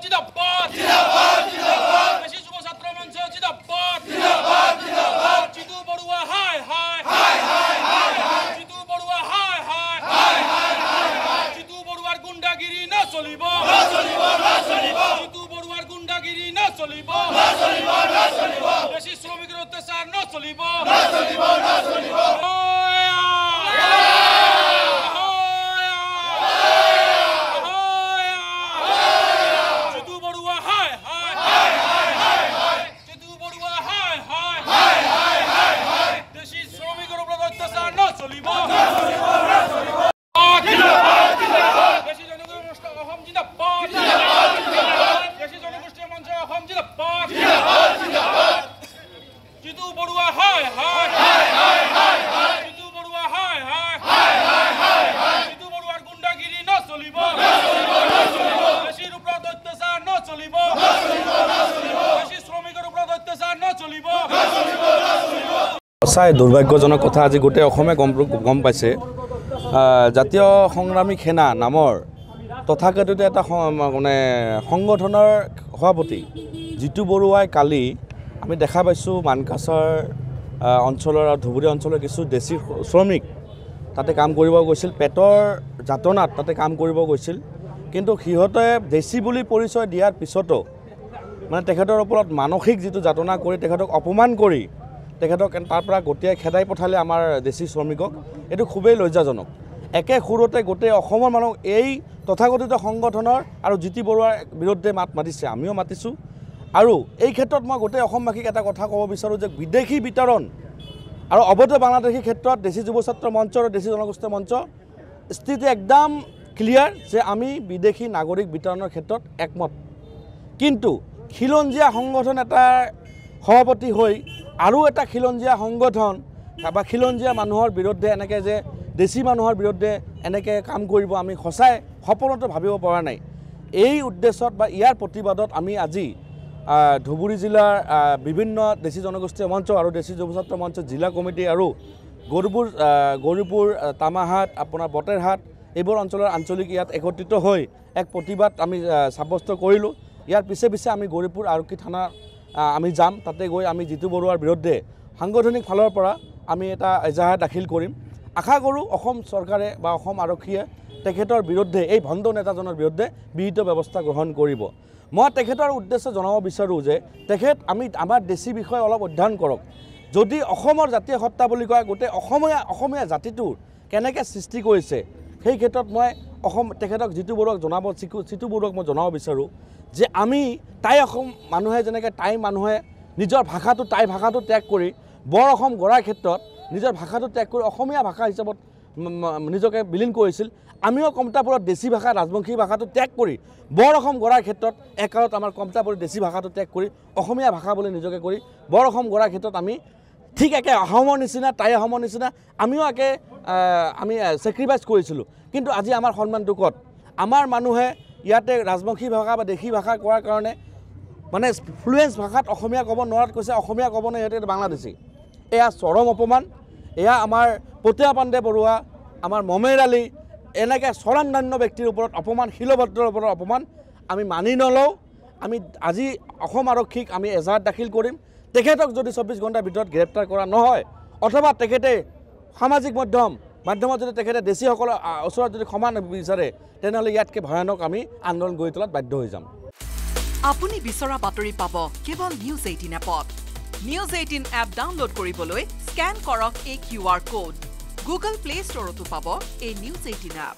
জিন্দাবাদ জিন্দাবাদ জিন্দাবাদ দেশি যুব ছাত্র মঞ্চ জিন্দাবাদ জিন্দাবাদ জিন্দাবাদ জিতু বড়ুয়া হাই হাই হাই হাই হাই জিতু বড়ুয়া হাই হাই হাই হাই হাই জিতু বড়ুয়ার গুন্ডাগিরি না চলিব না চলিব না চলিব জিতু বড়ুয়ার গুন্ডাগিরি না চলিব না চলিব না চলিব দেশি শ্রমিকের অত্যাচার না চলিব না চলিব না চলিব সঁচাই দুৰ্ভাগ্যজনক কথা আজি গোটেই অসমে গম পাইছে জাতীয় সংগ্ৰামী সেনা নামৰ তথাকথিত এটা মানে সংগঠনৰ সভাপতি জিতু বৰুৱাই কালি আমি দেখা পাইছোঁ মানকাছাৰ অঞ্চলৰ আৰু ধুবুৰী অঞ্চলৰ কিছু দেশী শ্ৰমিক তাতে কাম কৰিব গৈছিল পেটৰ যাতনাত তাতে কাম কৰিব গৈছিল কিন্তু সিহঁতে দেশী বুলি পৰিচয় দিয়াৰ পিছতো মানে তেখেতৰ ওপৰত মানসিক যিটো যাতনা কৰি তেখেতক অপমান কৰি তেখেতক তাৰ পৰা গতিয়াই খেদাই পঠালে আমাৰ দেশী শ্ৰমিকক এইটো খুবেই লজ্জাজনক একে সুৰতে গোটেই অসমৰ মানুহ এই তথাকথিত সংগঠনৰ আৰু জিতু বৰুৱাৰ বিৰুদ্ধে মাত মাতিছে আমিও মাতিছোঁ আৰু এই ক্ষেত্ৰত মই গোটেই অসমবাসীক এটা কথা ক'ব বিচাৰোঁ যে বিদেশী বিতৰণ আৰু অবৈধ বাংলাদেশী ক্ষেত্ৰত দেশী যুৱ ছাত্ৰ মঞ্চ আৰু দেশী জনগোষ্ঠী মঞ্চ স্থিতি একদম ক্লিয়াৰ যে আমি বিদেশী নাগৰিক বিতৰণৰ ক্ষেত্ৰত একমত কিন্তু খিলঞ্জীয়া সংগঠন এটাৰ সভাপতি হৈ আৰু এটা খিলঞ্জীয়া সংগঠন বা খিলঞ্জীয়া মানুহৰ বিৰুদ্ধে এনেকৈ যে দেশী মানুহৰ বিৰুদ্ধে এনেকৈ কাম কৰিব আমি সঁচাই সপোনতো ভাবিব পৰা নাই এই উদ্দেশ্যত বা ইয়াৰ প্ৰতিবাদত আমি আজি ধুবুৰী জিলাৰ বিভিন্ন দেশী জনগোষ্ঠী মঞ্চ আৰু দেশী যুৱ ছাত্ৰ মঞ্চ জিলা কমিটি আৰু গৌৰীপুৰ তামাহাট আপোনাৰ বটেৰহাট এইবোৰ অঞ্চলৰ আঞ্চলিক ইয়াত একত্ৰিত হৈ এক প্ৰতিবাদ আমি সাব্যস্ত কৰিলোঁ ইয়াৰ পিছে পিছে আমি গৌৰীপুৰ আৰক্ষী থানা আমি যাম তাতে গৈ আমি জিতু বৰুৱাৰ বিৰুদ্ধে সাংগঠনিক ফালৰ পৰা আমি এটা এজাহাৰ দাখিল কৰিম আশা কৰোঁ অসম চৰকাৰে বা অসম আৰক্ষীয়ে তেখেতৰ বিৰুদ্ধে এই ভণ্ড নেতাজনৰ বিৰুদ্ধে বিহিত ব্যৱস্থা গ্ৰহণ কৰিব মই তেখেতৰ উদ্দেশ্য জনাব বিচাৰোঁ যে তেখেত আমাৰ দেশী বিষয়ে অলপ অধ্যয়ন কৰক যদি অসমৰ জাতীয় সত্তা বুলি কোৱা গোটেই অসমীয়া জাতিটোৰ কেনেকৈ সৃষ্টি কৰিছে সেই ক্ষেত্ৰত মই তেখেতক জিতু বৰুৱাক জিতু বৰুৱাক মই জনাব বিচাৰোঁ যে আমি টাই অসম মানুহে যেনেকৈ টাই মানুহে নিজৰ ভাষাটো টাই ভাষাটো ত্যাগ কৰি বৰ অসম গঢ়াৰ ক্ষেত্ৰত নিজৰ ভাষাটো ত্যাগ কৰি অসমীয়া ভাষা হিচাপত নিজকে বিলীন কৰিছিল আমিও কমতাপুৰত দেশী ভাষা ৰাজবংশী ভাষাটো ত্যাগ কৰি বৰ অসম গঢ়াৰ ক্ষেত্ৰত একালত আমাৰ কমতাপুৰত দেশী ভাষাটো ত্যাগ কৰি অসমীয়া ভাষা বুলি নিজকে কৰি বৰ অসম গঢ়াৰ ক্ষেত্ৰত আমি ঠিক একে অসমৰ নিচিনা টাই অসমৰ নিচিনা আমিও আমি চেক্ৰিফাইচ কৰিছিলোঁ কিন্তু আজি আমাৰ সন্মানটো ক'ত আমাৰ মানুহে ইয়াতে ৰাজবংশী ভাষা বা দেশী ভাষা কোৱাৰ কাৰণে মানে ফ্লুৱেন্স ভাষাত অসমীয়া ক'ব নোৱাৰাত কৈছে অসমীয়া ক'ব নাই সিহঁতে বাংলাদেশী এয়া চৰম অপমান এয়া আমাৰ পতিয়া পাণ্ডে বৰুৱা আমাৰ মমেৰ আলী এনেকৈ স্বনামধন্য ব্যক্তিৰ ওপৰত অপমান শিলভদ্ৰৰ ওপৰত অপমান আমি মানি নলওঁ আমি আজি অসম আৰক্ষীক আমি এজাহাৰ দাখিল কৰিম তেখেতক যদি 24 ঘণ্টাৰ ভিতৰত গ্ৰেপ্তাৰ কৰা নহয় অথবা তেখেতে সামাজিক মাধ্যমত যদি তেখেতে দেশীসকলৰ ওচৰত যদি ক্ষমা বিচাৰে তেনেহ'লে ইয়াতকৈ ভয়ানক আমি আন্দোলন গঢ়ি তোলাত বাধ্য হৈ যাম আপুনি বিচৰা বাতৰি পাব কেৱল নিউজ 18 এপত নিউজ 18 এপ ডাউনলোড কৰিবলৈ স্কেন কৰক এই QR কোড গুগল প্লে ষ্টৰতো পাব এই নিউজ 18 এপ